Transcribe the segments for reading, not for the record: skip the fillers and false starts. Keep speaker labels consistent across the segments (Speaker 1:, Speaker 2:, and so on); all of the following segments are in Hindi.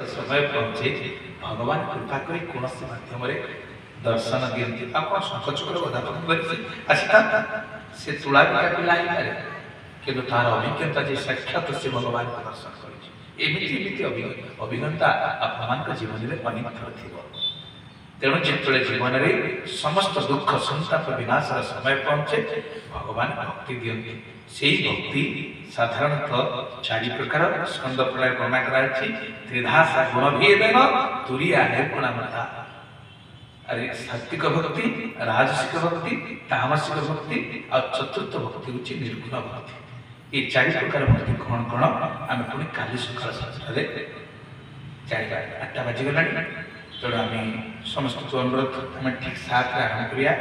Speaker 1: समय पहुंचे भगवान कृपा करी कौन से माध्यम दर्शन दियंती आपण संकोचकर कदापन करी आसिता से तुला बिका पिला ही पारे किंतु तार अभिज्ञता जे साक्षात से भगवान को दर्शन करिछि एमिति एमिति अभिज्ञता आपमान का जीवन में अनेक थर थिबो तेणु जितले जीवन रे समस्त दुख संताप विनाश समय पहुंचे भगवान भक्ति दियंती सेही भक्ति साधारणतः चारि प्रकार स्कंद प्रलय वर्णना कराछि त्रिधासा गुण भेदेन तुरिया निर्गुणमता अरे सात्विक भक्ति राजसिक भक्ति तामसिक भक्ति और चतुर्थ भक्ति होछि निर्गुण भक्ति ये चारि प्रकार भक्ति कौन कौन आम पुणी काली सकाल संस्था जाइबा 8टा बाजी गलानी तेणु आम समस्त को अनुरोध आम ठीक 7 आरंभ करिया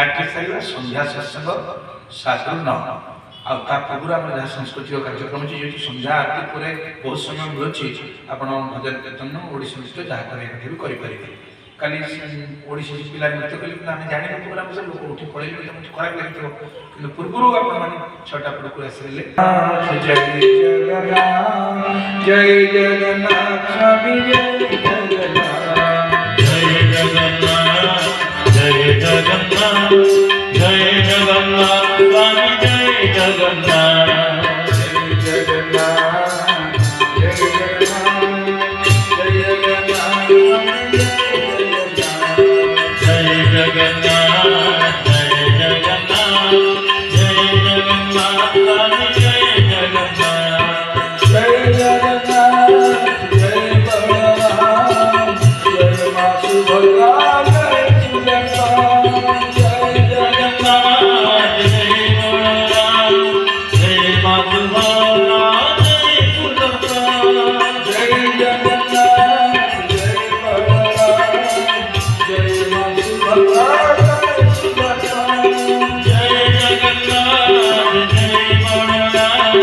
Speaker 1: 8 सारा संध्या सत्संग 7 ରୁ 9 आ पूर्व आम जहाँ सांस्कृतिक कार्यक्रम जो संध्या आरती पर बहुत समय मिलूँ आप भजन कीर्तन ओडिसी नृत्य जहाँ करेंगे काली ओडिसी पिला नृत्य कले आम जानी प्रोग्राम से लोक उठी पड़े खराब लगे कि पूर्व आप 6टा पड़क आसले जय जगन्नाथ जय जगन्नाथ स्वामी जय जगन्नाथ जय जगन्नाथ जय जगन्नाथ स्वामी जय जगन्नाथ जय जगन्नाथ जय जगन्नाथ जय जगन्नाथ जय जगन्नाथ जय जगन्नाथ स्वामी जय जगन्नाथ जय जगन्नाथ जय बलराम जय मां सुभद्रा जय सुदर्शन जय जगन्नाथ जय बलराम जय मां सुभद्रा जय सुदर्शन जय जगन्नाथ जय बलराम जय मां सुभद्रा जय सुदर्शन जय जगन्नाथ जय बलराम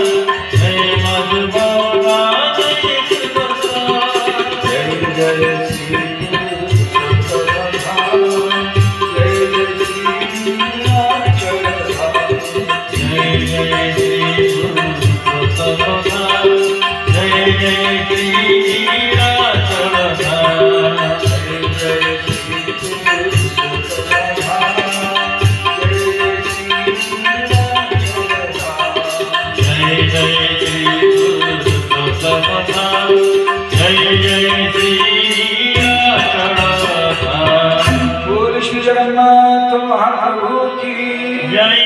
Speaker 1: जय मां सुभद्रा जय सुदर्शन जय जय श्री जगन्नाथ महाप्रभु की जय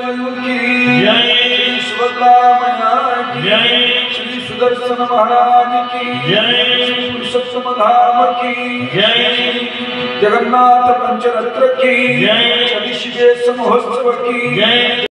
Speaker 1: की जय सुभद्रा मैया की जय श्री सुदर्शन महाराज की जय पुरुषोत्तम धाम की जय जगन्नाथ पंचरत्न की जय महोत्सव की जय।